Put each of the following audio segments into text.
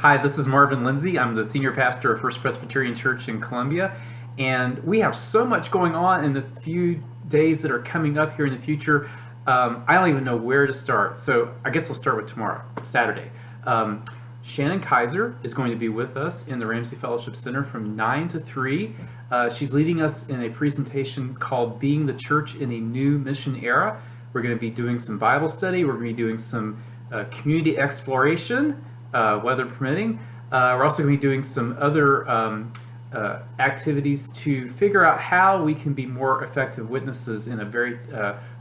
Hi, this is Marvin Lindsay. I'm the senior pastor of First Presbyterian Church in Columbia, and we have so much going on in the few days that are coming up here in the future. I don't even know where to start, so I guess we'll start with tomorrow, Saturday. Shannon Kaiser is going to be with us in the Ramsey Fellowship Center from 9 to 3. She's leading us in a presentation called Being the Church in a New Mission Era. We're going to be doing some Bible study. We're going to be doing some community exploration, weather permitting. We're also going to be doing some other activities to figure out how we can be more effective witnesses in a very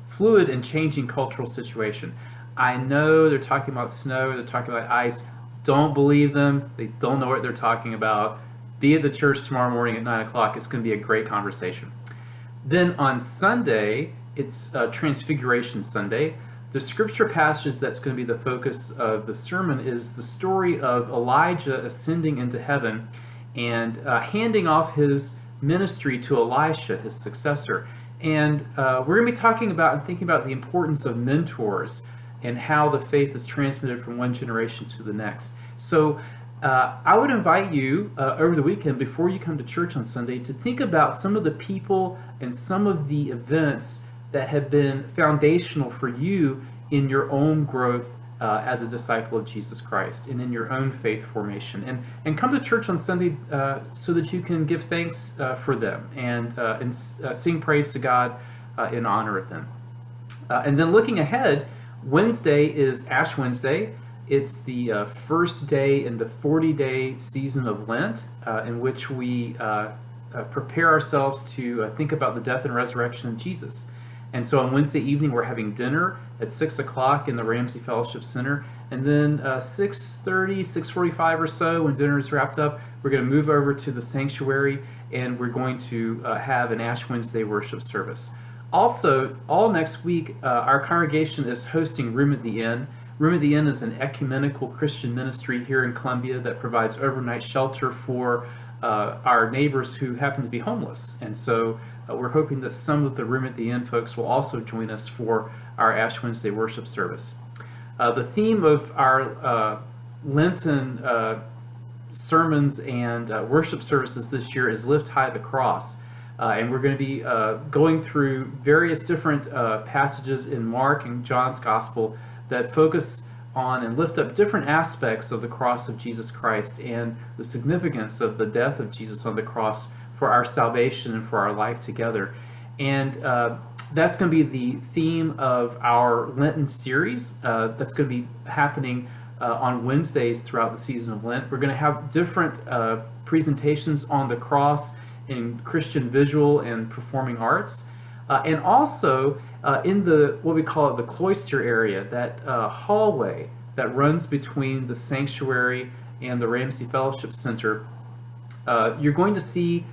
fluid and changing cultural situation. I know they're talking about snow, they're talking about ice. Don't believe them. They don't know what they're talking about. Be at the church tomorrow morning at 9 o'clock. It's going to be a great conversation. Then on Sunday, it's Transfiguration Sunday. The scripture passage that's going to be the focus of the sermon is the story of Elijah ascending into heaven and handing off his ministry to Elisha, his successor. And we're going to be talking about and thinking about the importance of mentors and how the faith is transmitted from one generation to the next. So I would invite you over the weekend, before you come to church on Sunday, to think about some of the people and some of the events that have been foundational for you in your own growth as a disciple of Jesus Christ and in your own faith formation. And come to church on Sunday so that you can give thanks for them and sing praise to God in honor of them. And then looking ahead, Wednesday is Ash Wednesday. It's the first day in the 40-day season of Lent, in which we prepare ourselves to think about the death and resurrection of Jesus. And so on Wednesday evening, we're having dinner at 6 o'clock in the Ramsey Fellowship Center. And then 6:30, 6:45 or so, when dinner is wrapped up, we're going to move over to the sanctuary, and we're going to have an Ash Wednesday worship service. Also, all next week, our congregation is hosting Room at the Inn. Room at the Inn is an ecumenical Christian ministry here in Columbia that provides overnight shelter for our neighbors who happen to be homeless. And so we're hoping that some of the Room at the Inn folks will also join us for our Ash Wednesday worship service. The theme of our Lenten sermons and worship services this year is Lift High the Cross. And we're going to be going through various different passages in Mark and John's Gospel that focus on and lift up different aspects of the cross of Jesus Christ and the significance of the death of Jesus on the cross for our salvation and for our life together. And that's going to be the theme of our Lenten Series that's going to be happening on Wednesdays throughout the season of Lent. We're going to have different presentations on the cross in Christian visual and performing arts, and also in the what we call the cloister area, that hallway that runs between the sanctuary and the Ramsey Fellowship Center. You're going to see,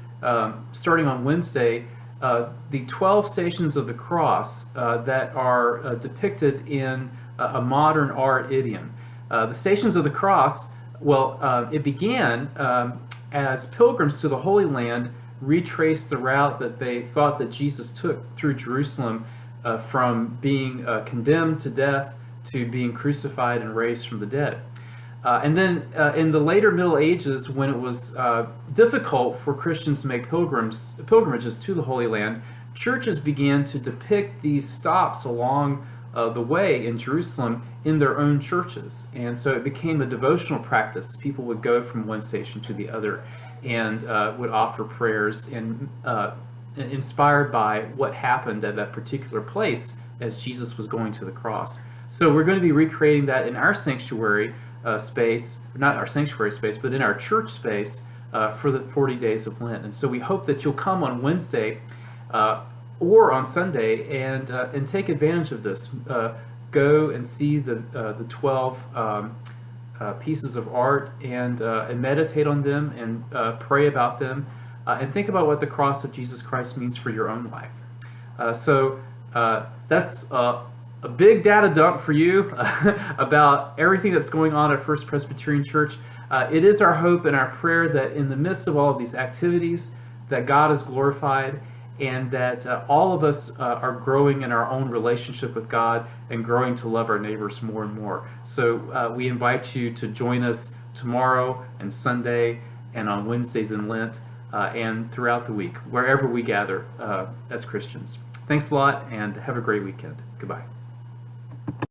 starting on Wednesday, the 12 stations of the cross that are depicted in a modern art idiom. The Stations of the Cross, it began as pilgrims to the Holy Land retraced the route that they thought that Jesus took through Jerusalem from being condemned to death to being crucified and raised from the dead. And then in the later Middle Ages, when it was difficult for Christians to make pilgrimages to the Holy Land, churches began to depict these stops along the way in Jerusalem in their own churches. And so it became a devotional practice. People would go from one station to the other and would offer prayers and inspired by what happened at that particular place as Jesus was going to the cross. So we're going to be recreating that in our sanctuary space, not our sanctuary space, but in our church space for the 40 days of Lent. And so we hope that you'll come on Wednesday or on Sunday and take advantage of this. Go and see the 12 pieces of art and meditate on them and pray about them and think about what the cross of Jesus Christ means for your own life. So that's a big data dump for you about everything that's going on at First Presbyterian Church. It is our hope and our prayer that in the midst of all of these activities that God is glorified and that all of us are growing in our own relationship with God and growing to love our neighbors more and more. So we invite you to join us tomorrow and Sunday and on Wednesdays in Lent and throughout the week, wherever we gather as Christians. Thanks a lot, and have a great weekend. Goodbye.